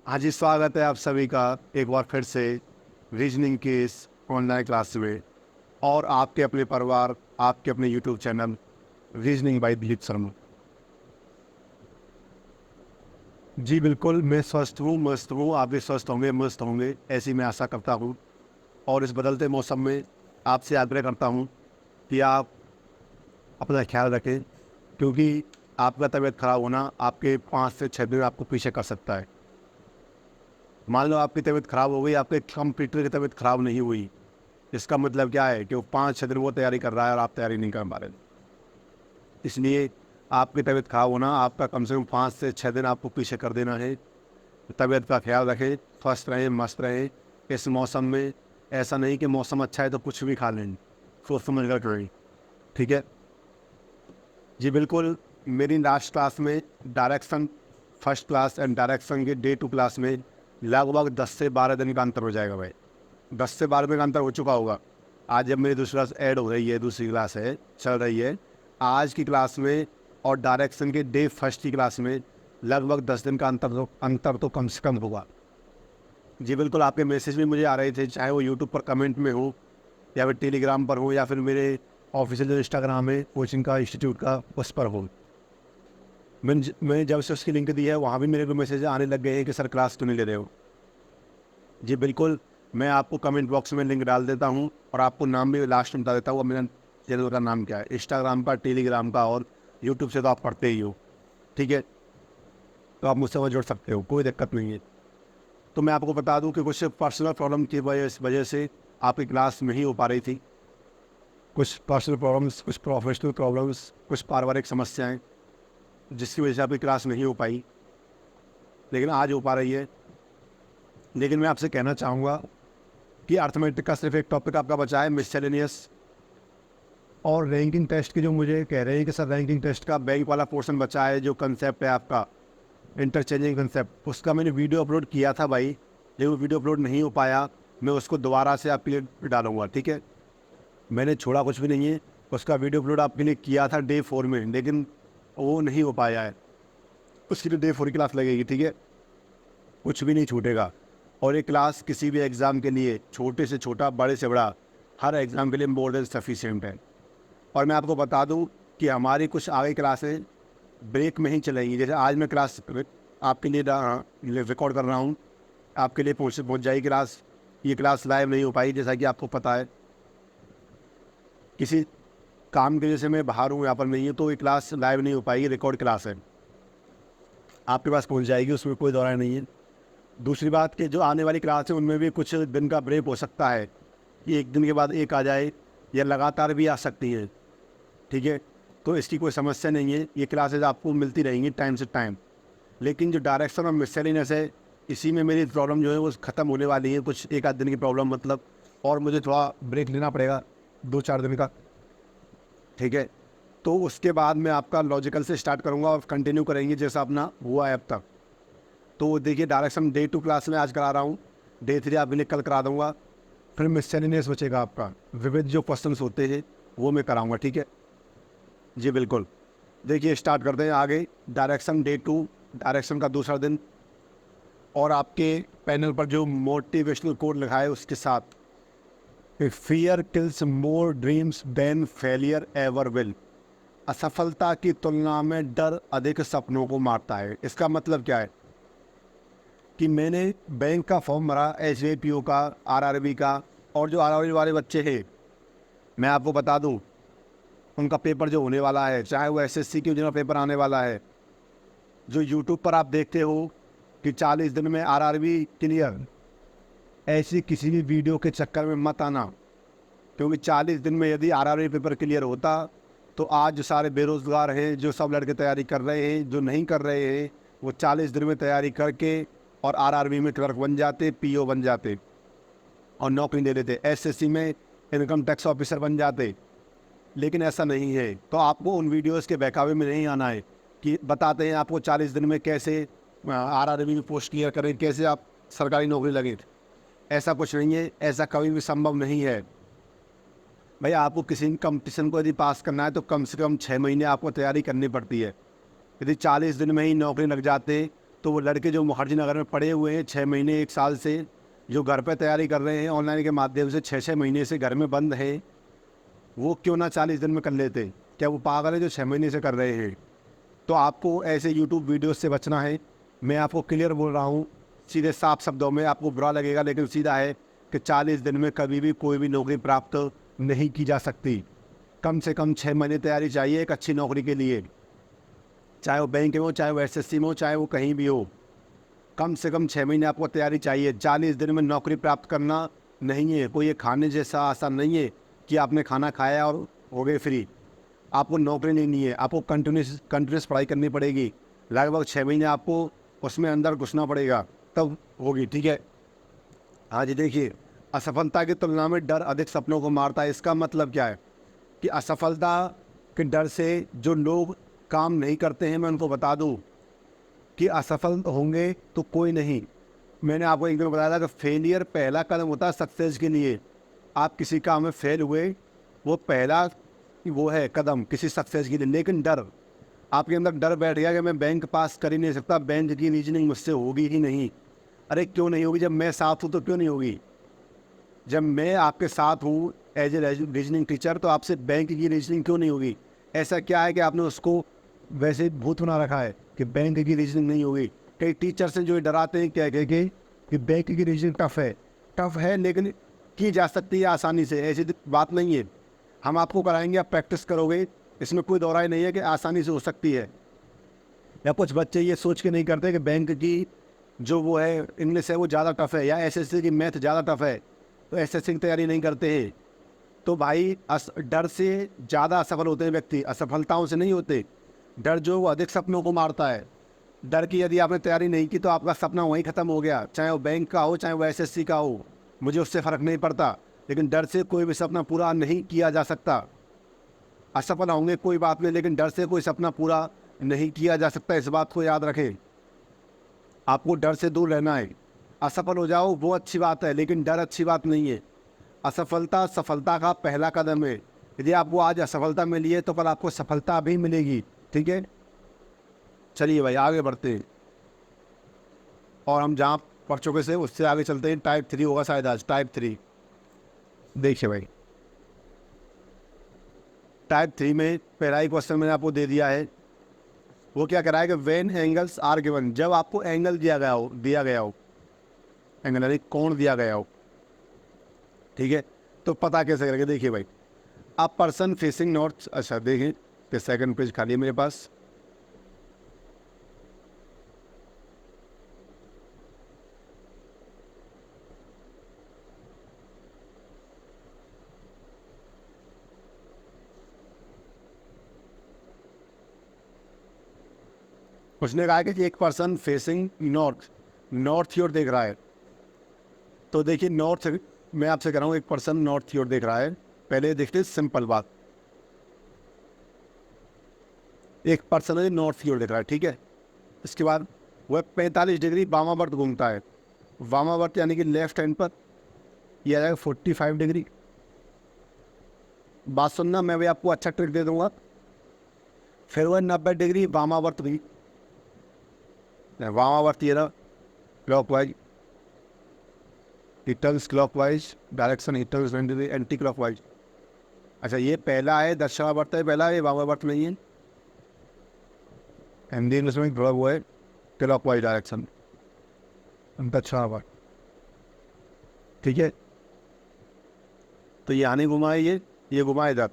हाँ जी, स्वागत है आप सभी का एक बार फिर से रीजनिंग के इस ऑनलाइन क्लास में। और आपके अपने परिवार, आपके अपने YouTube channel reasoning by Dilip Sharma. जी बिल्कुल, मैं स्वस्थ हूँ, मस्त हूँ। आप भी स्वस्थ होंगे, मस्त होंगे, ऐसी मैं आशा करता हूँ। और इस बदलते मौसम में आपसे आग्रह करता हूँ कि आप अपना ख्याल रखें, क्योंकि आपका तबीयत खराब होना आपके 5 से 6 दिन आपको पीछे कर सकता है। मान लो आपकी तबीयत खराब हो गई, आपके कंप्यूटर की तबीयत खराब नहीं हुई, इसका मतलब क्या है कि वो 5-6 दिन वो तैयारी कर रहा है और आप तैयारी नहीं कर पा रहे। इसलिए आपकी तबीयत खराब होना आपका कम से कम 5 से 6 दिन आपको पीछे कर देना है। तबीयत का ख्याल रखें, स्वस्थ रहें, मस्त रहें। इस मौसम में ऐसा नहीं कि मौसम अच्छा है तो कुछ भी खा लें, सोच समझ कर करें। ठीक है जी बिल्कुल। मेरी लास्ट क्लास में direction first class and direction के डे 2 क्लास में लगभग 10 से 12 दिन का अंतर हो जाएगा भाई। 10 से 12 दिन का अंतर हो चुका होगा। आज जब मेरी दूसरी क्लास ऐड हो रही है, दूसरी क्लास है चल रही है, आज की क्लास में और डायरेक्शन के डे फर्स्ट की क्लास में लगभग 10 दिन का अंतर तो कम से कम होगा। जी बिल्कुल, आपके मैसेज भी मुझे आ रहे थे, चाहे वो यूट्यूब पर कमेंट में हो या फिर टेलीग्राम पर हो या फिर मेरे ऑफिशियल जो इंस्टाग्राम है कोचिंग का इंस्टीट्यूट का उस पर हो। मैं जब से उसकी लिंक दी है वहाँ भी मेरे को मैसेज आने लग गए हैं कि सर क्लास क्यों नहीं ले रहे हो। जी बिल्कुल, मैं आपको कमेंट बॉक्स में लिंक डाल देता हूँ और आपको नाम भी लास्ट में बता देता हूँ। अब मेरा चैनल का नाम क्या है, इंस्टाग्राम का, टेलीग्राम का और यूट्यूब से तो आप पढ़ते ही हो। ठीक है, तो आप मुझसे वहाँ जुड़ सकते हो, कोई दिक्कत नहीं है। तो मैं आपको बता दूँ कि कुछ पर्सनल प्रॉब्लम की वजह से आपकी क्लास नहीं हो पा रही थी। कुछ पर्सनल प्रॉब्लम्स, कुछ प्रोफेशनल प्रॉब्लम्स, कुछ पारिवारिक समस्याएं, जिसकी वजह से आपकी क्लास नहीं हो पाई, लेकिन आज हो पा रही है। लेकिन मैं आपसे कहना चाहूँगा कि अर्थमेटिक का सिर्फ एक टॉपिक आपका बचा है, मिससेलेनियस। और रैंकिंग टेस्ट के जो मुझे कह रहे हैं कि सर रैंकिंग टेस्ट का बैंक वाला पोर्शन बचा है, जो कंसेप्ट है आपका इंटरचेंजिंग कंसेप्ट, उसका मैंने वीडियो अपलोड किया था भाई, लेकिन वो वीडियो अपलोड नहीं हो पाया। मैं उसको दोबारा से आपके लिए डालूंगा। ठीक है, मैंने छोड़ा कुछ भी नहीं है। उसका वीडियो अपलोड आपके लिए किया था डे 4 में, लेकिन वो नहीं हो पाया है। उसकी तो डे 4 की क्लास लगेगी। ठीक है, कुछ भी नहीं छूटेगा। और ये क्लास किसी भी एग्ज़ाम के लिए, छोटे से छोटा, बड़े से बड़ा, हर एग्ज़ाम के लिए मोर देन सफिशिएंट है। और मैं आपको बता दूं कि हमारी कुछ आगे क्लासें ब्रेक में ही चलेंगी। जैसे आज मैं क्लास आपके लिए रिकॉर्ड कर रहा हूं, आपके लिए पहुंच जाएगी क्लास। ये क्लास लाइव नहीं हो पाई, जैसा कि आपको पता है, किसी काम की वजह से मैं बाहर हूँ, यहाँ पर नहीं हूँ, तो ये क्लास लाइव नहीं हो पाएगी, रिकॉर्ड क्लास है, आपके पास पहुँच जाएगी, उसमें कोई दौरा नहीं है। दूसरी बात कि जो आने वाली क्लास है उनमें भी कुछ दिन का ब्रेक हो सकता है, कि एक दिन के बाद एक आ जाए या लगातार भी आ सकती है। ठीक है, तो इसकी कोई समस्या नहीं है, ये क्लासेज आपको मिलती रहेंगी टाइम से टाइम। लेकिन जो डायरेक्शन और मिससेलेनियस है, इसी में मेरी प्रॉब्लम जो है वो ख़त्म होने वाली है, कुछ एक आध दिन की प्रॉब्लम मतलब। और मुझे थोड़ा ब्रेक लेना पड़ेगा 2-4 दिन का। ठीक है, तो उसके बाद मैं आपका लॉजिकल से स्टार्ट करूँगा और कंटिन्यू करेंगे जैसा अपना हुआ है अब तक। तो देखिए, डायरेक्शन डे 2 क्लास में आज करा रहा हूँ, डे 3 आपके लिए कल करा दूँगा। फिर मिससेलेनियस बचेगा आपका, विविध जो क्वेश्चंस होते हैं वो मैं कराऊँगा। ठीक है जी बिल्कुल। देखिए, स्टार्ट करते हैं आगे। डायरेक्शन डे 2, डायरेक्शन का दूसरा दिन। और आपके पैनल पर जो मोटिवेशनल कोड लिखा है उसके साथ, fear kills more dreams than failure ever will. असफलता की तुलना में डर अधिक सपनों को मारता है। इसका मतलब क्या है कि मैंने बैंक का फॉर्म भरा, SBIPO का, RRB का, और जो RRB वाले बच्चे हैं, मैं आपको बता दूं, उनका पेपर जो होने वाला है, चाहे वो SSC की जिनका पेपर आने वाला है, जो यूट्यूब पर आप देखते हो कि 40 दिन में RRB क्लियर, ऐसी किसी भी वीडियो के चक्कर में मत आना। क्योंकि 40 दिन में यदि RRB पेपर क्लियर होता तो आज जो सारे बेरोज़गार हैं, जो सब लड़के तैयारी कर रहे हैं, जो नहीं कर रहे हैं, वो 40 दिन में तैयारी करके और RRB में क्लर्क बन जाते, PO बन जाते और नौकरी ले लेते, SSC में इनकम टैक्स ऑफिसर बन जाते। लेकिन ऐसा नहीं है। तो आपको उन वीडियोस के बहकावे में नहीं आना है कि बताते हैं आपको 40 दिन में कैसे RRB में पोस्ट क्लियर करें, कैसे आप सरकारी नौकरी लगे। ऐसा कुछ नहीं है, ऐसा कभी भी संभव नहीं है। भाई, आपको किसी कंपटीशन को यदि पास करना है तो कम से कम 6 महीने आपको तैयारी करनी पड़ती है। यदि 40 दिन में ही नौकरी लग जाते तो वो लड़के जो मुखर्जी नगर में पड़े हुए हैं 6 महीने 1 साल से, जो घर पे तैयारी कर रहे हैं ऑनलाइन के माध्यम से, 6-6 महीने से घर में बंद है, वो क्यों ना 40 दिन में कर लेते? क्या वो पागल है जो 6 महीने से कर रहे हैं? तो आपको ऐसे यूट्यूब वीडियो से बचना है। मैं आपको क्लियर बोल रहा हूँ, सीधे साफ शब्दों में, आपको बुरा लगेगा लेकिन सीधा है कि 40 दिन में कभी भी कोई भी नौकरी प्राप्त नहीं की जा सकती। कम से कम 6 महीने तैयारी चाहिए एक अच्छी नौकरी के लिए, चाहे वो बैंक में हो, चाहे वो एसएससी में हो, चाहे वो कहीं भी हो। कम से कम 6 महीने आपको तैयारी चाहिए। 40 दिन में नौकरी प्राप्त करना नहीं है कोई ये खाने जैसा आसान नहीं है कि आपने खाना खाया और हो गए फ्री। आपको नौकरी नहीं है, आपको कंटिन्यूस पढ़ाई करनी पड़ेगी। लगभग 6 महीने आपको उसमें अंदर घुसना पड़ेगा, तब होगी। ठीक है, हाँ जी। देखिए, असफलता की तुलना में डर अधिक सपनों को मारता है। इसका मतलब क्या है कि असफलता के डर से जो लोग काम नहीं करते हैं, मैं उनको बता दूं कि असफल होंगे तो कोई नहीं। मैंने आपको एक दिन बताया था कि फेलियर पहला कदम होता है सक्सेस के लिए। आप किसी काम में फेल हुए, वो पहला वो है कदम किसी सक्सेस के लिए। लेकिन डर, आपके अंदर डर बैठ गया कि मैं बैंक पास कर ही नहीं सकता, बैंक की रीजनिंग मुझसे होगी ही नहीं। अरे क्यों नहीं होगी? जब मैं साथ हूँ तो क्यों नहीं होगी? जब मैं आपके साथ हूँ एज ए रीजनिंग टीचर, तो आपसे बैंक की रीजनिंग क्यों नहीं होगी? ऐसा क्या है कि आपने उसको वैसे भूत बना रखा है कि बैंक की रीजनिंग नहीं होगी? कई टीचर्स हैं जो ये डराते हैं क्या कह के कि बैंक की रीजनिंग टफ है लेकिन की जा सकती है आसानी से। ऐसी बात नहीं है, हम आपको कराएंगे, आप प्रैक्टिस करोगे, इसमें कोई दौराई नहीं है कि आसानी से हो सकती है। या कुछ बच्चे ये सोच के नहीं करते कि बैंक की जो वो है इंग्लिश है वो ज़्यादा टफ है, या एसएससी की मैथ ज़्यादा टफ है, तो एसएससी की तैयारी नहीं करते हैं। तो भाई डर से ज़्यादा असफल होते हैं व्यक्ति, असफलताओं से नहीं होते। डर जो वो अधिक सपनों को मारता है। डर की यदि आपने तैयारी नहीं की तो आपका सपना वहीं ख़त्म हो गया, चाहे वो बैंक का हो, चाहे वो एसएससी का हो, मुझे उससे फ़र्क नहीं पड़ता। लेकिन डर से कोई भी सपना पूरा नहीं किया जा सकता। असफल होंगे कोई बात नहीं, लेकिन डर से कोई सपना पूरा नहीं किया जा सकता। इस बात को याद रखें, आपको डर से दूर रहना है। असफल हो जाओ वो अच्छी बात है, लेकिन डर अच्छी बात नहीं है। असफलता सफलता का पहला कदम है। यदि आपको आज असफलता मिली है तो कल आपको सफलता भी मिलेगी। ठीक है, चलिए भाई आगे बढ़ते हैं, और हम जहाँ पढ़ चुके से उससे आगे चलते हैं। टाइप 3 होगा शायद आज, टाइप 3। देखिए भाई, टाइप 3 में पहला ही क्वेश्चन मैंने आपको दे दिया है। वो क्या कह रहा है कि व्हेन एंगल्स आर गिवन, जब आपको एंगल दिया गया हो, एंगल यानी कोण दिया गया हो, ठीक है, तो पता कैसे करेंगे? देखिए भाई, अ पर्सन फेसिंग नॉर्थ, अच्छा देखिए कि सेकंड पेज खाली है मेरे पास। उसने कहा कि एक पर्सन फेसिंग नॉर्थ की ओर देख रहा है। तो देखिए नॉर्थ, मैं आपसे कह रहा हूँ एक पर्सन नॉर्थ की ओर देख रहा है। पहले देखते सिंपल बात, एक पर्सन है नॉर्थ की ओर देख रहा है, ठीक है। इसके बाद वह 45 डिग्री वामावर्त घूमता है। वामावर्त यानी कि लेफ्ट हैंड पर, यह आ जाएगा 45 डिग्री। बात सुनना, मैं भी आपको अच्छा ट्रिक दे दूंगा। फिर वह 90 डिग्री वामावर्त भी, वामावर्त ये रहा क्लॉकवाइज, टर्न्स क्लॉकवाइज डायरेक्शन, ही टर्न्स एंटी क्लॉकवाइज। अच्छा ये पहला है दक्षिणावर्त है पहला, ये वामावर्त नहीं है। हिंदी इंग्लिश में थोड़ा वो है क्लॉकवाइज डायरेक्शन, दक्षिणावर्त, ठीक है। तो ये आने घुमा है, ये घुमा इधर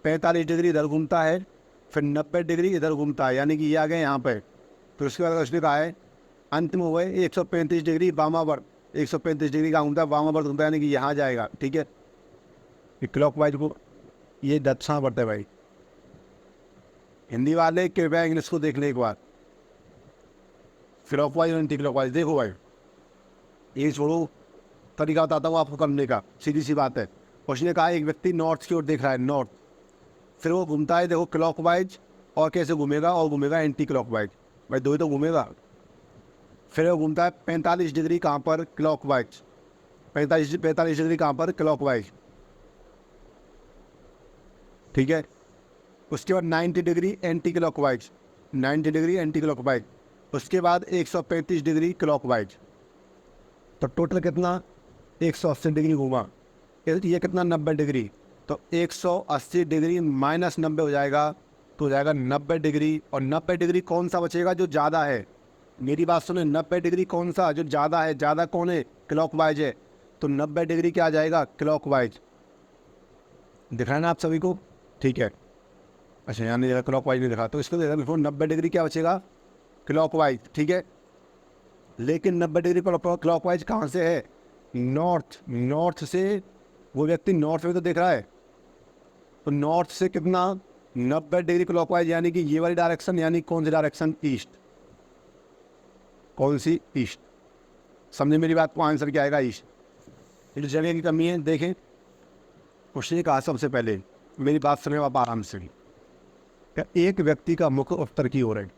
45 डिग्री इधर घूमता है, फिर 90 डिग्री इधर घूमता है, यानी कि ये आ गए यहाँ पे। फिर उसके बाद उसने कहा है अंत में हुए 135 डिग्री वामावर्त, 135 डिग्री का घूमता है, वामावर्त घूमता है, यानी कि यहाँ जाएगा, ठीक है। ये क्लॉकवाइज को, ये दक्षिणावर्त है भाई। हिंदी वाले कृपया इंग्लिश को देख ले एक बार, क्लॉकवाइज और एंटी क्लॉकवाइज। देखो भाई, ये छोड़ो, तरीका बताता हूँ आपको करने का, सीधी सी बात है। उसने कहा एक व्यक्ति नॉर्थ की ओर देख रहा है, नॉर्थ, फिर वो घूमता है, देखो क्लॉकवाइज, और कैसे घूमेगा, और घूमेगा एंटी क्लॉकवाइज, भाई दो ही तो घूमेगा। फिर वो घूमता है 45 डिग्री कहाँ पर, क्लॉकवाइज, 45 डिग्री कहाँ पर, क्लॉकवाइज, ठीक है। उसके बाद 90 degree anti clockwise, 90 degree anti clockwise, उसके बाद 135 डिग्री क्लॉकवाइज, तो टोटल कितना 180 डिग्री घूमा। ये कितना 90 डिग्री, तो 180 डिग्री माइनस 90 हो जाएगा, तो हो जाएगा 90 डिग्री। और 90 डिग्री कौन सा बचेगा जो ज़्यादा है, मेरी बात सुने, 90 डिग्री कौन सा जो ज़्यादा है, ज़्यादा कौन है, क्लॉकवाइज है, तो 90 डिग्री क्या आ जाएगा, क्लॉकवाइज। दिख रहा है ना आप सभी को, ठीक है। अच्छा यहाँ नहीं क्लॉकवाइज नहीं दिखा, तो इसको देखो 90 डिग्री क्या बचेगा, क्लॉकवाइज, ठीक है। लेकिन 90 डिग्री क्लॉकवाइज कहाँ से है, नॉर्थ, नॉर्थ से वो व्यक्ति नॉर्थ में तो देख रहा है, तो नॉर्थ से कितना 90 डिग्री क्लॉकवाइज, यानी कि ये वाली डायरेक्शन, यानी कौन सी डायरेक्शन, ईस्ट, कौन सी, ईस्ट। समझे मेरी बात को, आंसर क्या आएगा, ईस्ट। ये जो जगह की कमी है, देखें क्वेश्चन कहा सबसे पहले, मेरी बात सुने आप आराम से। क्या एक व्यक्ति का मुख उत्तर की ओर है,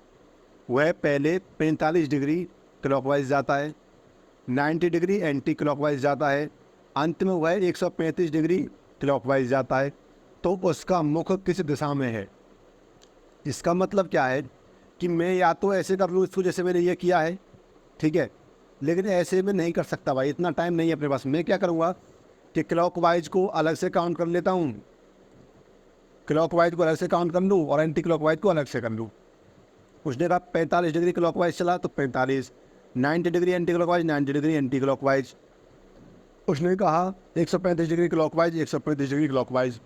वह पहले 45 डिग्री क्लॉकवाइज जाता है, 90 डिग्री एंटी क्लॉकवाइज जाता है, अंत में वह 135 डिग्री क्लॉकवाइज जाता है, तो उसका मुख किस दिशा में है। इसका मतलब क्या है कि मैं या तो ऐसे कर लूँ इसको जैसे मैंने ये किया है, ठीक है, लेकिन ऐसे में नहीं कर सकता भाई, इतना टाइम नहीं है अपने पास। मैं क्या करूँगा कि क्लॉकवाइज को अलग से काउंट कर लेता हूँ, क्लॉकवाइज को अलग से काउंट कर लूँ और एंटी क्लॉकवाइज को अलग से कर लूँ। उसने कहा 45 डिग्री क्लॉकवाइज चला तो 45, 90 degree anti clockwise, 90 degree anti clockwise. उसने कहा 135 degree clockwise, 135 degree clockwise,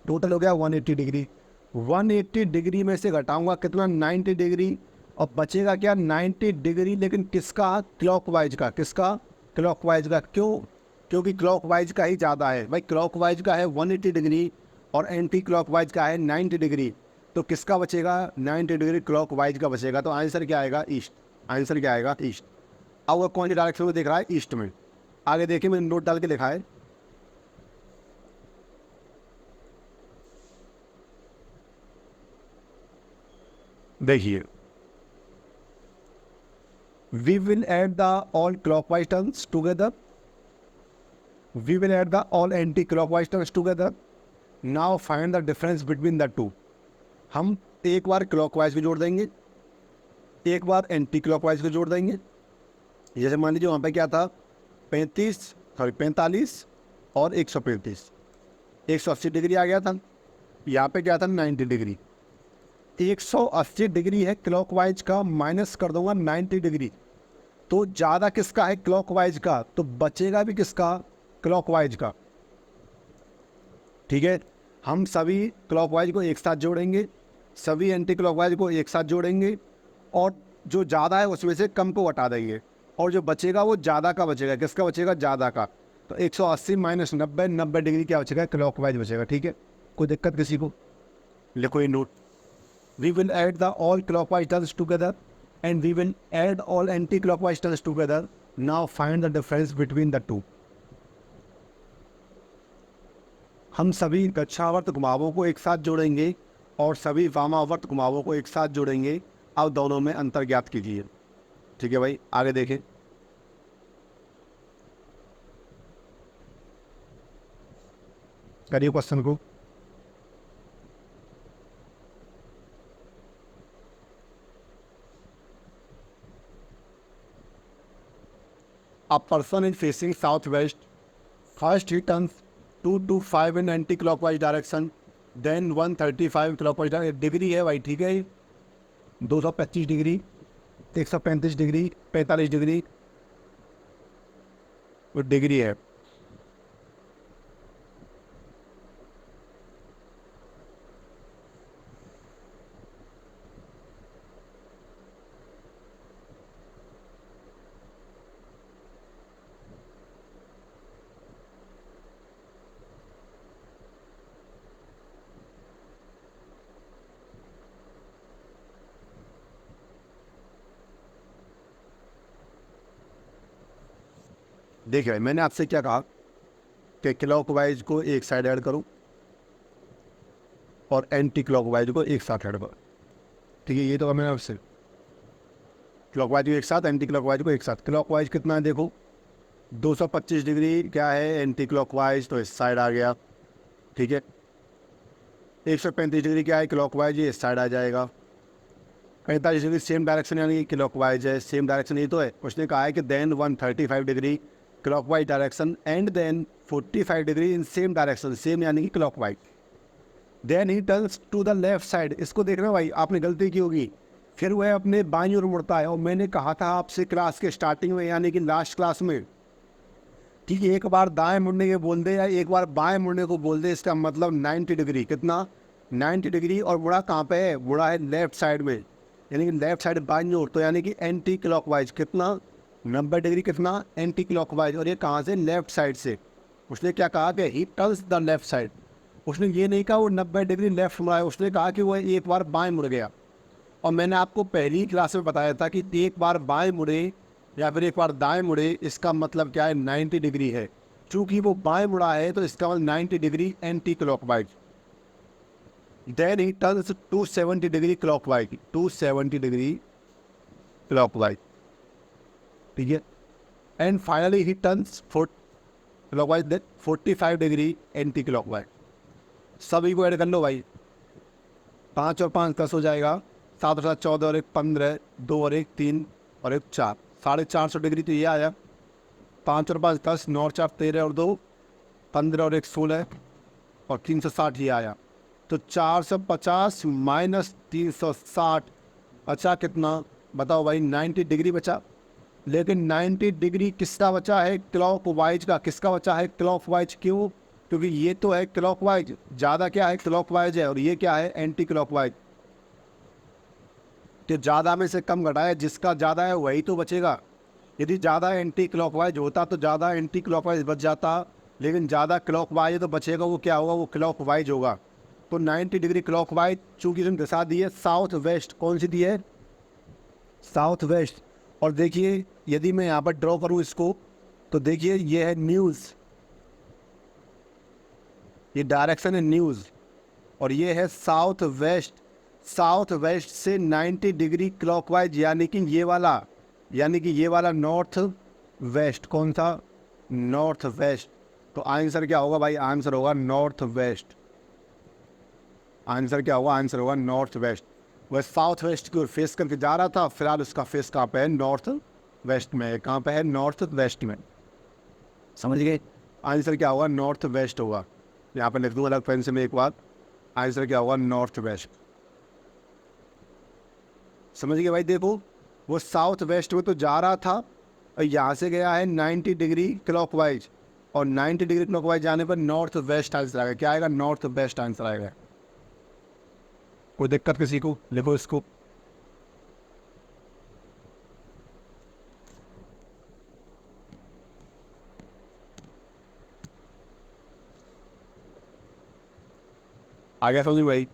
total हो गया 180 डिग्री। 180 डिग्री में से घटाऊंगा कितना, 90 डिग्री, और बचेगा क्या, 90 डिग्री, लेकिन किसका, क्लॉकवाइज का। किसका, क्लॉकवाइज का। क्यों, क्योंकि क्लॉकवाइज का ही ज़्यादा है भाई, क्लॉकवाइज का है 180 डिग्री और एंटी क्लॉकवाइज का है 90 डिग्री, तो किसका बचेगा, 90 डिग्री क्लॉकवाइज का बचेगा। तो आंसर क्या आएगा, ईस्ट। आंसर क्या आएगा, ईस्ट। अब वो कौन सी डायरेक्शन में देख रहा है, ईस्ट में। आगे देखिए मैंने नोट डाल के लिखा है, देखिए, we will add the all clockwise turns together, we will add the all anti clockwise turns together, now find the difference between the two. हम एक बार क्लॉकवाइज को जोड़ देंगे, एक बार एंटी क्लॉकवाइज को जोड़ देंगे। जैसे मान लीजिए वहाँ पे क्या था, 45 और 135, 180 डिग्री आ गया था। यहाँ पे क्या था, 90 डिग्री। 180 डिग्री है क्लॉकवाइज का, माइनस कर दूंगा 90 डिग्री, तो ज़्यादा किसका है, क्लॉकवाइज का, तो बचेगा भी किसका, क्लॉकवाइज का। ठीक है, हम सभी क्लॉकवाइज को एक साथ जोड़ेंगे, सभी एंटी क्लॉकवाइज को एक साथ जोड़ेंगे, और जो ज़्यादा है उसमें से कम को हटा देंगे, और जो बचेगा वो ज़्यादा का बचेगा। किसका बचेगा, ज़्यादा का। तो 180 माइनस 90, 90 डिग्री क्या बचेगा, क्लॉकवाइज बचेगा। ठीक है, कोई दिक्कत किसी को, लिखो ये नोट। We will add the all clockwise turns together and we will add all anti clockwise turns together, now find the difference between the two. हम सभी दक्षिणावर्त घुमावों को एक साथ जोड़ेंगे और सभी वामावर्त घुमावों को एक साथ जोड़ेंगे। अब दोनों में अंतर ज्ञात कीजिए। ठीक है भाई, आगे देखें। करिए क्वेश्चन को। A person is facing southwest. First he turns 225 in anti-clockwise direction, then 135 clockwise direction। Degree है भाई, ठीक है, 225 डिग्री, 135 डिग्री, 45 डिग्री, वो डिग्री है। देखिए मैंने आपसे क्या कहा कि क्लॉकवाइज को एक साइड ऐड करूं और एंटी क्लॉकवाइज को एक साथ ऐड करूं। ठीक है, ये तो मैंने आपसे, क्लॉकवाइज को एक साथ, एंटी क्लॉकवाइज को एक साथ। क्लॉकवाइज कितना है देखो, 225 डिग्री क्या है एंटी क्लॉकवाइज, तो इस साइड आ गया। ठीक है, 135 डिग्री क्या है क्लॉकवाइज, ये इस साइड आ जाएगा। 45 डिग्री सेम डायरेक्शन यानी कि क्लॉकवाइज है, सेम डायरेक्शन ये तो है। उसने कहा है कि then 135 degree clockwise direction and then 45 degree in same direction, same यानी कि clockwise. Then he turns to the left side. इसको देख रहे हो भाई, आपने गलती की होगी। फिर वह अपने बाईं ओर मुड़ता है। और मैंने कहा था आपसे क्लास के स्टार्टिंग में यानी कि लास्ट क्लास में कि एक बार दाएं मुड़ने के बोल दे या एक बार बाएं मुड़ने को बोल दे, इसका मतलब 90 डिग्री। कितना? 90 डिग्री। और मुड़ा कहाँ पे है? मुड़ा है लेफ्ट साइड में, यानी कि लेफ्ट साइड बाईं ओर, तो यानी कि एंटी क्लॉकवाइज। कितना? 90 डिग्री। कितना? Anti clockwise. और ये कहाँ से? लेफ्ट साइड से। उसने क्या कहा कि ही टर्न्स द लेफ्ट साइड। उसने ये नहीं कहा वो 90 डिग्री लेफ्ट मुड़ा है, उसने कहा कि वो एक बार बाएं मुड़ गया। और मैंने आपको पहली क्लास में बताया था कि एक बार बाएं मुड़े या फिर एक बार दाएं मुड़े, इसका मतलब क्या है? 90 डिग्री है। चूँकि वो बाएं मुड़ा है तो इसका मतलब 90 degree anti clockwise. Then he turns 270 degree clockwise, 270 degree clockwise, ठीक है। And finally he turns clockwise, then 45 degree anti clockwise. सभी को ऐड कर लो भाई। 5 और 5 10 हो जाएगा, 7 और 7 14 और 1 15, 2 और 1 3 और 1 4, 450 डिग्री तो ये आया। 5 और 5 10, 9 और 4 13 और 2 15 और 1 16 और 360 ये आया। तो 450 माइनस 360 बचा कितना? बताओ भाई। 90 डिग्री बचा। लेकिन 90 डिग्री किसका बचा है? क्लॉकवाइज का। किसका बचा है? क्लॉकवाइज। क्यों? क्योंकि ये तो है क्लॉकवाइज, ज़्यादा क्या है? क्लॉकवाइज है। और ये क्या है? Anti clockwise. तो ज़्यादा में से कम घटाया, जिसका ज़्यादा है वही तो बचेगा। यदि ज़्यादा एंटी क्लॉकवाइज होता तो ज़्यादा एंटी क्लॉकवाइज बच जाता, लेकिन ज़्यादा क्लॉकवाइज तो बचेगा, वो क्या होगा? वो क्लॉकवाइज होगा। तो 90 डिग्री क्लॉकवाइज। चूँकि इसने दिशा दी है साउथ वेस्ट, कौन सी दी है? South west. और देखिए यदि मैं यहाँ पर ड्रॉ करूँ इसको, तो देखिए ये है न्यूज़, ये डायरेक्शन है न्यूज़, और ये है साउथ वेस्ट। साउथ वेस्ट से 90 डिग्री क्लॉकवाइज, यानी कि ये वाला नॉर्थ वेस्ट। कौन सा? North west. तो आंसर क्या होगा भाई? आंसर होगा नॉर्थ वेस्ट। आंसर क्या होगा? आंसर होगा नॉर्थ वेस्ट। वह साउथ वेस्ट की ओर फेस करके जा रहा था, फिलहाल उसका फेस कहाँ पे है? नॉर्थ वेस्ट में। कहाँ पे है? नॉर्थ वेस्ट में। समझ गए? आंसर क्या होगा? नॉर्थ वेस्ट होगा। यहाँ पर लिख दूँ अलग पेन से मैं एक बात। आंसर क्या होगा? North west. समझ गए भाई? देखो वो साउथ वेस्ट में तो जा रहा था और यहाँ से गया है 90 डिग्री क्लॉकवाइज, और 90 डिग्री क्लॉकवाइज जाने पर नॉर्थ वेस्ट आंसर आएगा। क्या आएगा? नॉर्थ वेस्ट आंसर आएगा। कोई दिक्कत किसी को? लिखो इसको। आ गया समझ भाई?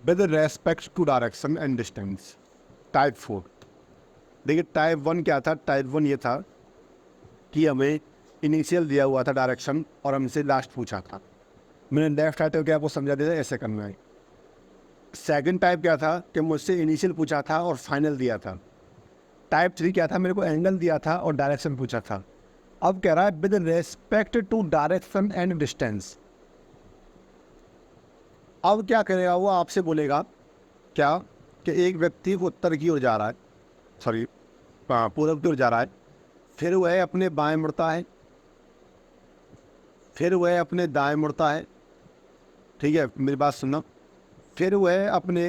With respect to direction and distance. Type 4। देखिए टाइप 1 क्या था? टाइप 1 ये था कि हमें इनिशियल दिया हुआ था डायरेक्शन और हमसे लास्ट पूछा था। मैंने लेफ्ट हैंड क्या आपको समझा दिया था ऐसे करना है। सेकंड टाइप क्या था कि मुझसे इनिशियल पूछा था और फाइनल दिया था। टाइप 3 क्या था? मेरे को एंगल दिया था और डायरेक्शन पूछा था। अब कह रहा है with respect to direction and distance. अब क्या करेगा वो? आपसे बोलेगा क्या कि एक व्यक्ति उत्तर की ओर जा रहा है, सॉरी पूर्व की ओर जा रहा है, फिर वह अपने बाएं मुड़ता है, फिर वह अपने दाएं मुड़ता है, ठीक है मेरी बात सुनना, फिर वह अपने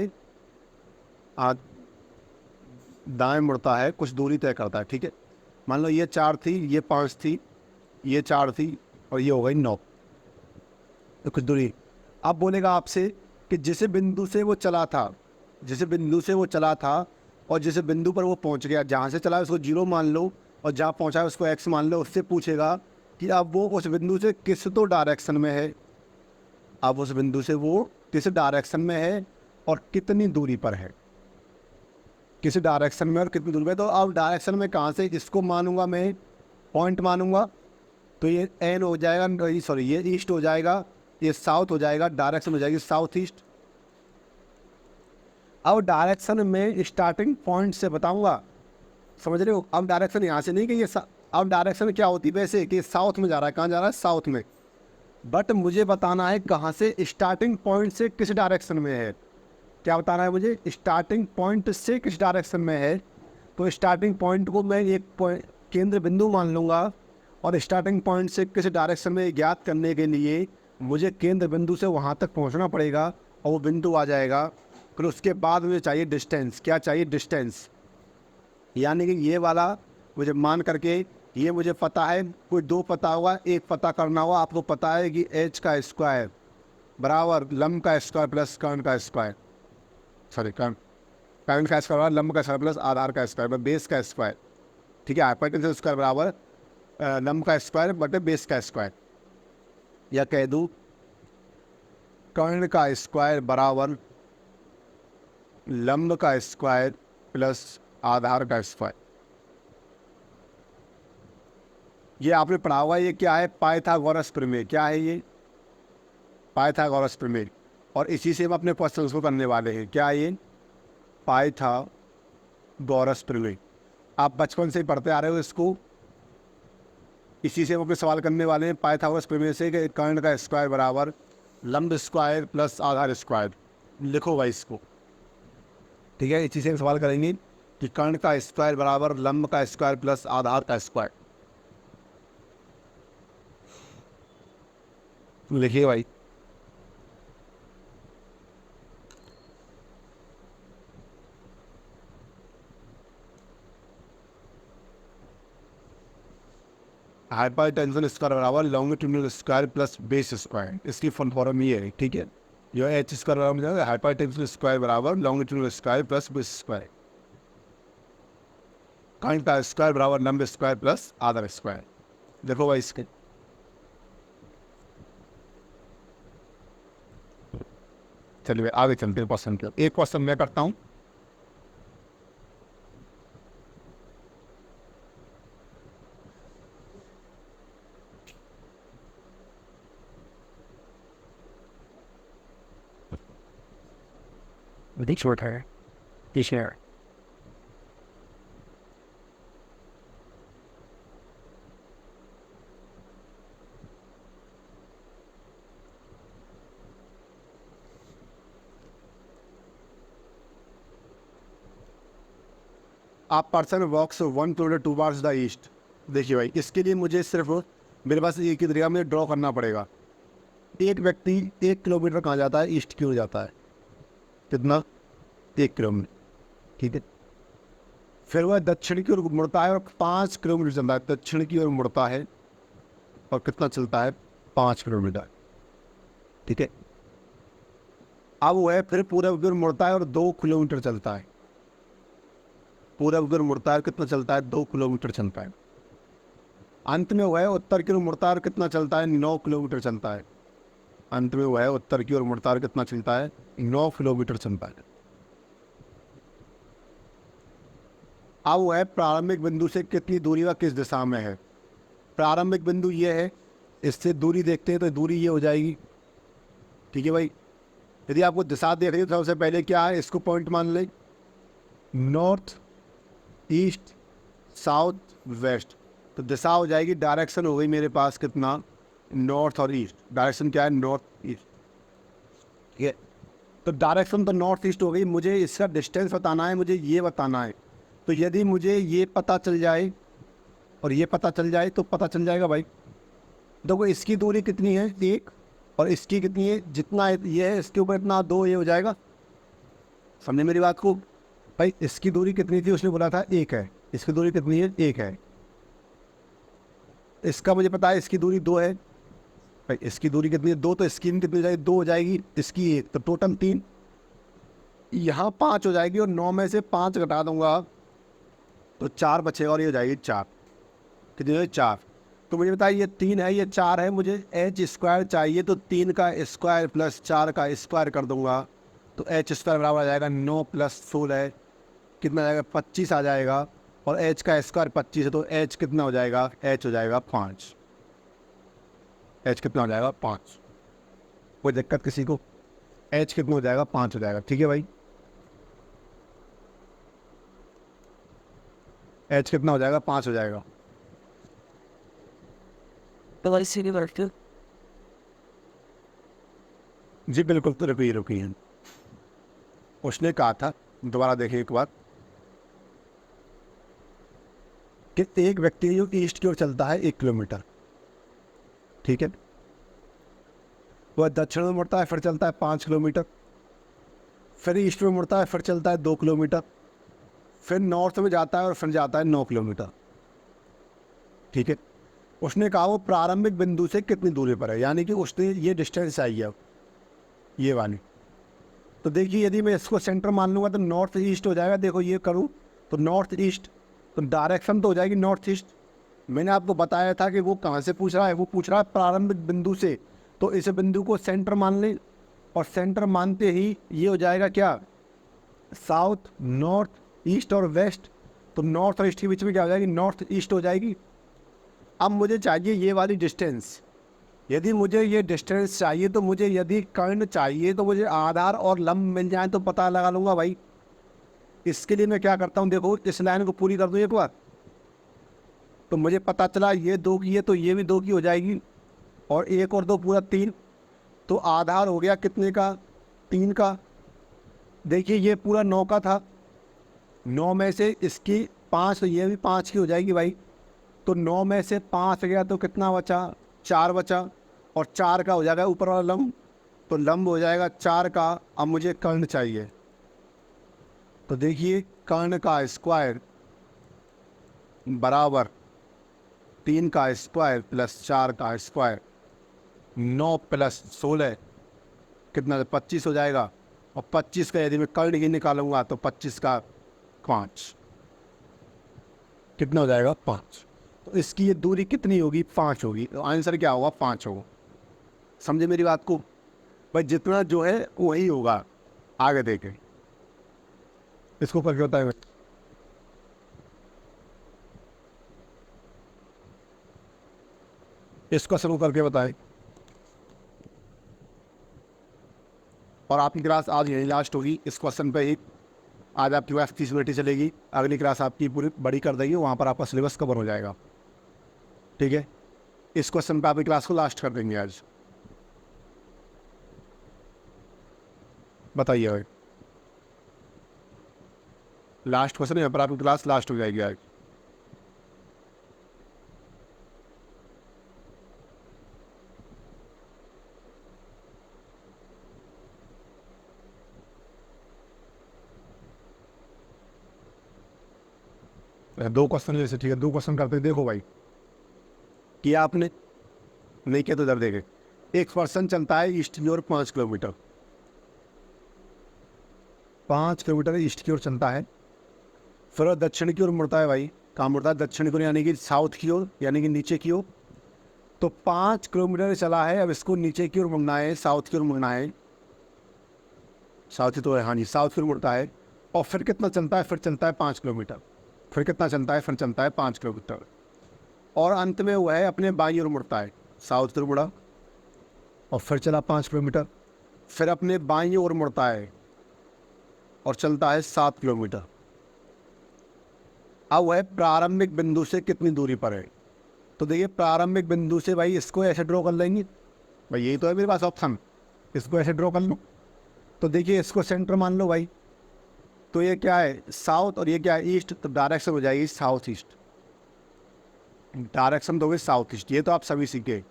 दाएं मुड़ता है, कुछ दूरी तय करता है, ठीक है। मान लो ये 4 थी, ये 5 थी, ये 4 थी और ये हो गई 9, तो कुछ दूरी। अब बोलेगा आपसे कि जिस बिंदु से वो चला था, जिस बिंदु से वो चला था और जिस बिंदु पर वो पहुंच गया, जहाँ से चला उसको 0 मान लो और जहाँ पहुंचा है उसको x मान लो, उससे पूछेगा कि अब वो उस बिंदु से किस तो डायरेक्शन में है, अब उस बिंदु से वो किस डायरेक्शन में है और कितनी दूरी पर है। किसी डायरेक्शन में और कितनी दूर पे। तो अब डायरेक्शन में कहाँ से इसको मानूंगा मैं, पॉइंट मानूंगा, तो ये एन हो जाएगा, सॉरी ये ईस्ट हो जाएगा, ये साउथ हो जाएगा, डायरेक्शन हो जाएगी साउथ ईस्ट। अब डायरेक्शन में स्टार्टिंग पॉइंट से बताऊंगा, समझ रहे हो। अब डायरेक्शन यहाँ से नहीं कि ये अब डायरेक्शन क्या होती है वैसे कि साउथ में जा रहा है, कहाँ जा रहा है, साउथ में। बट मुझे बताना है कहाँ से, स्टार्टिंग पॉइंट से किस डायरेक्शन में है। क्या बताना है मुझे, स्टार्टिंग पॉइंट से किस डायरेक्शन में है। तो स्टार्टिंग पॉइंट को मैं एक पॉइंट केंद्र बिंदु मान लूँगा, और स्टार्टिंग पॉइंट से किस डायरेक्शन में ज्ञात करने के लिए मुझे केंद्र बिंदु से वहाँ तक पहुँचना पड़ेगा, और वो बिंदु आ जाएगा। फिर उसके बाद मुझे चाहिए डिस्टेंस। क्या चाहिए, डिस्टेंस, यानी कि ये वाला मुझे मान करके, ये मुझे पता है, कोई दो पता होगा, एक पता करना होगा। आपको पता है कि एच का स्क्वायर बराबर लंब का स्क्वायर प्लस कर्ण का स्क्वायर, सॉरी कर्ण का स्क्वायर लंब का स्क्वायर प्लस आधार का स्क्वायर बेस का स्क्वायर, ठीक है। हाइपोटेन्यूज स्क्वायर बराबर लंब का स्क्वायर बटे बेस का स्क्वायर, या कह दूँ कर्ण का स्क्वायर बराबर लंब का स्क्वायर प्लस आधार का स्क्वायर। ये आपने पढ़ा हुआ, ये क्या है, पाइथागोरस प्रमेय। क्या है ये, पाइथागोरस प्रमेय। और इसी से हम अपने क्वेश्चन को करने वाले हैं। क्या है ये, पाइथागोरस प्रमेय। आप बचपन से ही पढ़ते आ रहे हो इसको, इसी से हम अपने सवाल करने वाले हैं, पाइथागोरस प्रमेय से कि कर्ण का स्क्वायर बराबर लंब स्क्वायर प्लस आधार स्क्वायर। लिखो भाई इसको, ठीक है। इसी से हम सवाल करेंगे कि कर्ण का स्क्वायर बराबर लंब का स्क्वायर प्लस आधार का स्क्वायर। लिखिए भाई, हाइपोटेन्यूज स्क्वायर बराबर longitudinal square plus base square. इसकी फुल फॉर्म ये है, ठीक है। जो एच स्क्वायर बराबर हाइपोटेन्यूज स्क्वायर बराबर longitudinal square plus base square. कर्ण का स्क्वायर बराबर लंब स्क्वायर प्लस आधार स्क्वायर। देखो भाई इसके, चलिए आगे चलते हैं क्वेश्चन के। एक क्वेश्चन मैं करता हूँ। Make short hair. You share. आप person walks 1 kilometre towards the east. देखिए भाई, इसके लिए मुझे सिर्फ मेरे पास एक ही तरीका मुझे ड्रॉ करना पड़ेगा। एक व्यक्ति 1 किलोमीटर कहाँ जाता है, ईस्ट की ओर जाता है। कितना, 1 किलोमीटर, ठीक है। फिर वह दक्षिण की ओर मुड़ता है और 5 किलोमीटर चलता है, दक्षिण की ओर मुड़ता है और कितना चलता है, 5 किलोमीटर, ठीक है। अब वह फिर पूरब की ओर मुड़ता है और 2 किलोमीटर चलता है। पूरब की ओर मुड़ता है, कितना चलता है, 2 किलोमीटर चलता है। अंत में वह उत्तर की ओर मुड़ता है और कितना चलता है, 9 किलोमीटर चलता है। अंत में वह उत्तर की ओर मुड़ता है और कितना चलता है, 9 किलोमीटर चलता है। अब वह प्रारंभिक बिंदु से कितनी दूरी व किस दिशा में है। प्रारंभिक बिंदु ये है, इससे दूरी देखते हैं तो दूरी ये हो जाएगी, ठीक है भाई। यदि आपको दिशा देख रही है तो सबसे पहले क्या है, इसको पॉइंट मान लें, नॉर्थ ईस्ट साउथ वेस्ट। तो दिशा हो जाएगी, डायरेक्शन हो गई मेरे पास कितना, नॉर्थ और ईस्ट। डायरेक्शन क्या है, नॉर्थ ईस्ट, ठीक है। तो डायरेक्शन तो नॉर्थ ईस्ट हो गई। मुझे इसका डिस्टेंस बताना है, मुझे ये बताना है। तो यदि मुझे ये पता चल जाए और ये पता चल जाए तो पता चल जाएगा भाई। देखो इसकी दूरी कितनी है, 1, और इसकी कितनी है, जितना ये है इसके ऊपर इतना 2, ये हो जाएगा। समझे मेरी बात को भाई। इसकी दूरी कितनी थी, उसने बोला था 1 है, इसकी दूरी कितनी है, 1 है। इसका मुझे पता है इसकी दूरी 2 है भाई। इसकी दूरी कितनी है, 2, तो इसकी कितनी हो जाएगी, 2 हो जाएगी, इसकी 1, तो टोटल 3। यहाँ 5 हो जाएगी और 9 में से 5 घटा दूंगा तो 4 बचेगा, और ये हो जाएगी 4। कितनी हो, 4। तो मुझे बताइए ये 3 है, ये 4 है, मुझे एच स्क्वायर चाहिए। तो 3 का स्क्वायर प्लस 4 का स्क्वायर कर दूंगा तो एच स्क्वायर बराबर आ जाएगा 9 + 16 कितना आ जाएगा 25 आ जाएगा, और h का स्क्वायर 25 है तो h कितना हो जाएगा, h हो जाएगा 5। h कितना हो जाएगा 5। कोई दिक्कत किसी को? h कितना हो जाएगा 5 हो जाएगा। ठीक है भाई, h कितना हो जाएगा 5 हो जाएगा। जी बिल्कुल, तो रुकिए रुकिए, उसने कहा था, दोबारा देखिए एक बार, कि एक व्यक्ति जो ईस्ट की ओर चलता है 1 किलोमीटर, ठीक है, वह दक्षिण में मुड़ता है फिर चलता है 5 किलोमीटर, फिर ईस्ट में मुड़ता है फिर चलता है 2 किलोमीटर, फिर नॉर्थ में जाता है और फिर जाता है 9 किलोमीटर। ठीक है, उसने कहा वो प्रारंभिक बिंदु से कितनी दूरी पर है, यानी कि उसने ये डिस्टेंस चाहिए अब, ये वाली। तो देखिए यदि मैं इसको सेंटर मान लूँगा तो नॉर्थ ईस्ट हो जाएगा। देखो ये करूँ तो नॉर्थ ईस्ट, तो डायरेक्शन तो हो जाएगी नॉर्थ ईस्ट। मैंने आपको बताया था कि वो कहाँ से पूछ रहा है, वो पूछ रहा है प्रारंभिक बिंदु से, तो इस बिंदु को सेंटर मान लें, और सेंटर मानते ही ये हो जाएगा क्या, साउथ, नॉर्थ, ईस्ट और वेस्ट। तो नॉर्थ और ईस्ट के बीच में क्या हो जाएगी, नॉर्थ ईस्ट हो जाएगी। अब मुझे चाहिए ये वाली डिस्टेंस। यदि मुझे ये डिस्टेंस चाहिए तो मुझे, यदि कर्ण चाहिए तो मुझे आधार और लंब मिल जाए तो पता लगा लूँगा भाई। इसके लिए मैं क्या करता हूँ, देखो इस लाइन को पूरी कर दूँ एक बार, तो मुझे पता चला ये 2 की है तो ये भी 2 की हो जाएगी, और 1 और 2 पूरा 3। तो आधार हो गया कितने का, 3 का। देखिए ये पूरा 9 का था, 9 में से इसकी 5, तो ये भी 5 की हो जाएगी भाई। तो 9 में से 5 गया तो कितना बचा, 4 बचा, और 4 का हो जाएगा ऊपर वाला लंब, तो लंब हो जाएगा 4 का। अब मुझे कर्ण चाहिए, तो देखिए कर्ण का स्क्वायर बराबर 3 का स्क्वायर प्लस 4 का स्क्वायर, 9 प्लस 16 कितना, 25 हो जाएगा। और 25 का यदि मैं कर्ण ही निकालूंगा तो 25 का 5 कितना हो जाएगा, 5। तो इसकी ये दूरी कितनी होगी, 5 होगी। तो आंसर क्या होगा, 5 होगा। समझे मेरी बात को भाई? जितना जो है वही होगा। आगे देखें, इसको करके बताएं। इसको शुरू करके बताएं। और आपकी क्लास आज यही लास्ट होगी, इस क्वेश्चन पे ही आज आपकी क्लास 30 मिनट ही चलेगी। अगली क्लास आपकी पूरी बड़ी कर देंगे, वहाँ पर आपका सिलेबस कवर हो जाएगा। ठीक है, इस क्वेश्चन पे आपकी क्लास को लास्ट कर देंगे आज। बताइए भाई, लास्ट क्वेश्चन, यहाँ पर आपकी क्लास लास्ट हो जाएगी आज। दो क्वेश्चन जैसे, ठीक है, 2 क्वेश्चन करते हैं। देखो भाई, किया आपने, नहीं किया तो इधर देखें। एक पर्सन चलता है ईस्ट की ओर 5 किलोमीटर, 5 किलोमीटर ईस्ट की ओर चलता है, फिर वो दक्षिण की ओर मुड़ता है भाई। कहाँ मुड़ता है, दक्षिण की ओर, यानी कि साउथ की ओर, यानी कि नीचे की ओर। तो 5 किलोमीटर चला है, अब इसको नीचे की ओर मुड़ना है, साउथ की ओर मुड़ना है। साउथ की तो है, हाँ जी, साउथ की ओर मुड़ता है। और फिर कितना चलता है, फिर चलता है 5 किलोमीटर, फिर कितना चलता है, फिर चलता है 5 किलोमीटर, और अंत में वो है अपने बाईं ओर मुड़ता है, साउथ की ओर मुड़ा और फिर चला 5 किलोमीटर, फिर अपने बाईं ओर मुड़ता है और चलता है 7 किलोमीटर। अब वह प्रारंभिक बिंदु से कितनी दूरी पर है। तो देखिए प्रारंभिक बिंदु से भाई इसको ऐसे ड्रॉ कर लेंगे भाई, यही तो है मेरे पास ऑप्शन, इसको ऐसे ड्रॉ कर लो। तो देखिए इसको सेंटर मान लो भाई, तो ये क्या है, साउथ, और ये क्या है, ईस्ट। तो डायरेक्शन हो जाएगी साउथ ईस्ट, डायरेक्शन दोगे साउथ ईस्ट। ये तो आप सभी सीखे,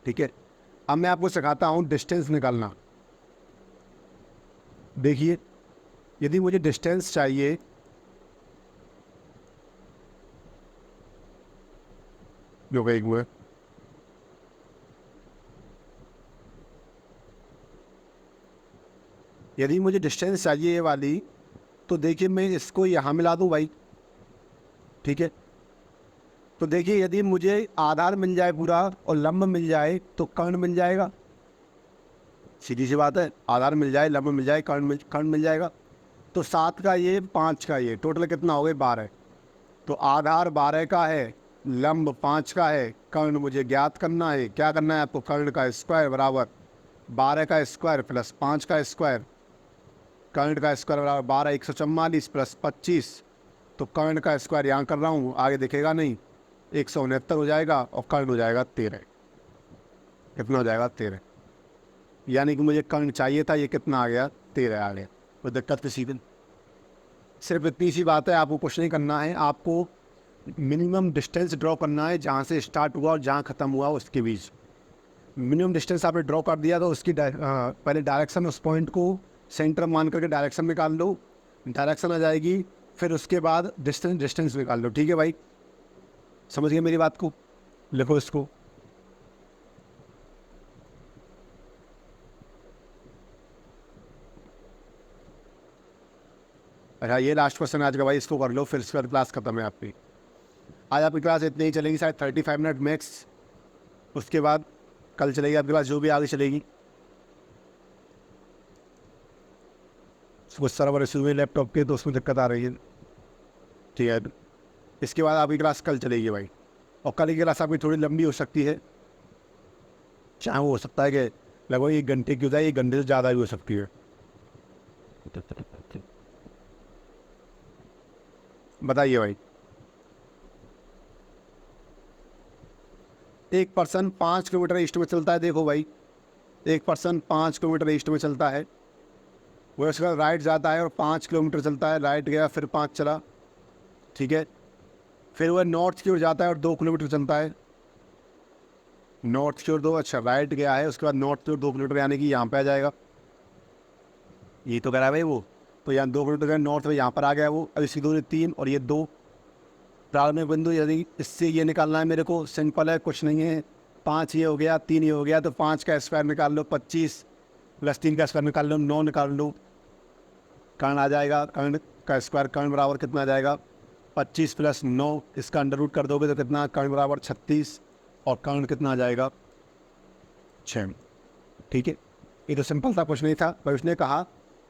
ठीक है। अब मैं आपको सिखाता हूँ डिस्टेंस निकालना। देखिए यदि मुझे डिस्टेंस चाहिए, जो गई हुए, यदि मुझे डिस्टेंस चाहिए ये वाली, तो देखिए मैं इसको यहाँ मिला दूँ भाई, ठीक है। तो देखिए यदि मुझे आधार मिल जाए पूरा और लंब मिल जाए तो कर्ण मिल जाएगा, सीधी सी बात है। आधार मिल जाए, लंब मिल जाए, कर्ण मिल जाएगा। तो 7 का ये, 5 का ये, टोटल कितना हो गए 12। तो आधार 12 का है, लंब 5 का है, कर्ण मुझे ज्ञात करना है। क्या करना है आपको? कर्ण का स्क्वायर बराबर 12 का स्क्वायर प्लस 5 का स्क्वायर। कर्ण का स्क्वायर बराबर 12, 144 प्लस 25। तो कर्ण का स्क्वायर यहाँ कर रहा हूँ, आगे दिखेगा नहीं, 169 हो जाएगा और कर्ण हो जाएगा 13। कितना हो जाएगा? 13। यानी कि मुझे कर्ण चाहिए था, ये कितना आ गया? 13 आ गया। कोई दिक्कत किसी दिन? सिर्फ इतनी सी बात है, आपको कुछ नहीं करना है। आपको मिनिमम डिस्टेंस ड्रॉ करना है, जहाँ से स्टार्ट हुआ और जहाँ ख़त्म हुआ उसके बीच। मिनिमम डिस्टेंस आपने ड्रॉ कर दिया तो उसकी पहले डायरेक्शन, उस पॉइंट को सेंटर मान करके डायरेक्शन निकाल लो, डायरेक्शन आ जाएगी। फिर उसके बाद डिस्टेंस निकाल लो। ठीक है भाई, समझ गए मेरी बात को? लिखो इसको। अच्छा, ये लास्ट क्वेश्चन आज का भाई, इसको कर लो, फिर इसके बाद क्लास खत्म है आपकी। आज आपकी क्लास इतनी ही चलेगी, शायद 35 मिनट मैक्स। उसके बाद कल चलेगी आपके पास जो भी आगे चलेगी। कुछ सर्वर इशू हुए लैपटॉप के, तो उसमें दिक्कत आ रही है। ठीक है, इसके बाद आपकी क्लास कल चलेगी भाई। और कल की क्लास आपकी थोड़ी लंबी हो सकती है, चाहे वो हो सकता है कि लगभग 1 घंटे की हो जाए, 1 घंटे से ज़्यादा भी हो सकती है। बताइए भाई। एक पर्सन 5 किलोमीटर ईस्ट में चलता है। देखो भाई, एक पर्सन 5 किलोमीटर ईस्ट में चलता है, वो उसके बाद राइट जाता है और 5 किलोमीटर चलता है, राइट गया फिर 5 चला। ठीक है, फिर वह नॉर्थ की ओर जाता है और 2 किलोमीटर चलता है, नॉर्थ की ओर 2। अच्छा, राइट गया है, उसके बाद नॉर्थ की ओर 2 किलोमीटर, यानी कि यहाँ पे आ जाएगा। ये तो कह रहा है भाई वो, तो यहाँ 2 किलोमीटर नॉर्थ में, यहाँ पर आ गया वो। अब इसकी दूरी 3 और ये 2, प्रारंभिक बिंदु। यदि इससे ये निकालना है मेरे को, सिंपल है, कुछ नहीं है। 5 ये हो गया, 3 ये हो गया, तो 5 का स्क्वायर निकाल लो, 25 प्लस 3 का स्क्वायर निकाल लो, 9 निकाल लो। कर्ण आ जाएगा, कर्ण का स्क्वायर, कर्ण बराबर कितना आ जाएगा? 25 प्लस 9, इसका अंडर रूट कर दोगे तो कितना? कर्ण बराबर 36, और कर्ण कितना आ जाएगा? 6। ठीक है, ये तो सिंपल था, कुछ नहीं था। पर उसने कहा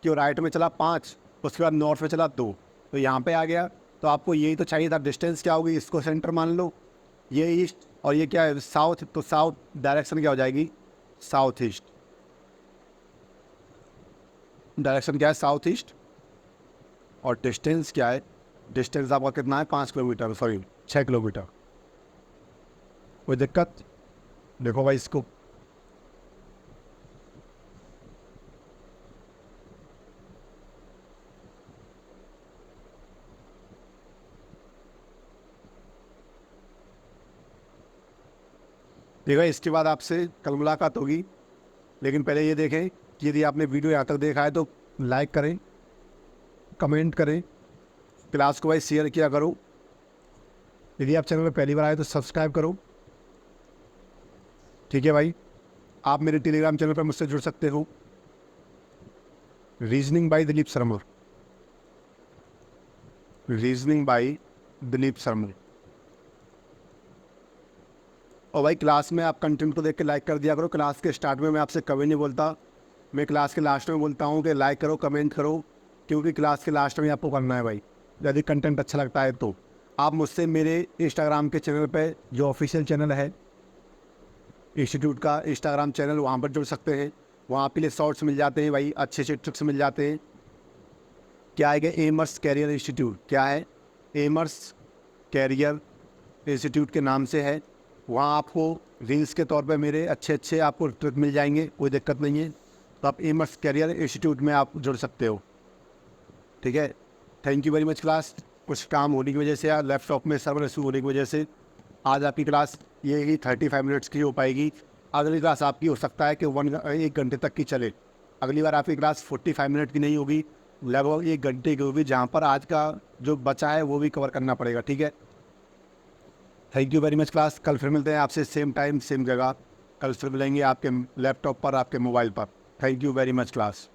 कि वो राइट में चला 5, उसके बाद नॉर्थ में चला 2, तो यहाँ पे आ गया। तो आपको यही तो चाहिए था, डिस्टेंस क्या होगी? इसको सेंटर मान लो, ये ईस्ट और ये क्या है? साउथ। तो साउथ डायरेक्शन क्या हो जाएगी? South east. डायरेक्शन क्या है? South east. और डिस्टेंस क्या है? डिस्टेंस आपका कितना है? 5 किलोमीटर, सॉरी 6 किलोमीटर। कोई दिक्कत? देखो भाई इसको, देखो इसके बाद आपसे कल मुलाकात होगी। लेकिन पहले ये देखें कि यदि आपने वीडियो यहाँ तक देखा है तो लाइक करें, कमेंट करें, क्लास को भाई शेयर किया करो। यदि आप चैनल में पहली बार आए तो सब्सक्राइब करो। ठीक है भाई, आप मेरे टेलीग्राम चैनल पर मुझसे जुड़ सकते हो, reasoning by Dilip Sharma, reasoning by Dilip Sharma. और भाई क्लास में आप कंटेंट को देख के लाइक कर दिया करो। क्लास के स्टार्ट में मैं आपसे कभी नहीं बोलता, मैं क्लास के लास्ट में बोलता हूँ कि लाइक करो, कमेंट करो, क्योंकि क्लास के लास्ट में आपको करना है भाई। यदि कंटेंट अच्छा लगता है तो आप मुझसे मेरे इंस्टाग्राम के चैनल पे, जो ऑफिशियल चैनल है इंस्टीट्यूट का इंस्टाग्राम चैनल, वहाँ पर जुड़ सकते हैं। वहाँ आपके लिए शॉर्ट्स मिल जाते हैं भाई, अच्छे अच्छे ट्रिक्स मिल जाते हैं। क्या है कि एमर्स कैरियर इंस्टीट्यूट, क्या है? एमर्स कैरियर इंस्टीट्यूट के नाम से है। वहाँ आपको रील्स के तौर पे मेरे अच्छे अच्छे आपको ट्रिक मिल जाएंगे, कोई दिक्कत नहीं है। तो आप एमर्स कैरियर इंस्टीट्यूट में आप जुड़ सकते हो। ठीक है, thank you very much class. कुछ काम होने की वजह से या लैपटॉप में सर्वर इशू होने की वजह से आज आपकी क्लास ये ही 35 मिनट्स की हो पाएगी। अगली क्लास आपकी हो सकता है कि 1 घंटे तक की चले। अगली बार आपकी क्लास 45 मिनट की नहीं होगी, लगभग 1 घंटे की होगी, जहाँ पर आज का जो बचा है वो भी कवर करना पड़ेगा। ठीक है, thank you very much class. कल फिर मिलते हैं आपसे, सेम टाइम सेम जगह। कल फिर मिलेंगे आपके लैपटॉप पर, आपके मोबाइल पर। Thank you very much class.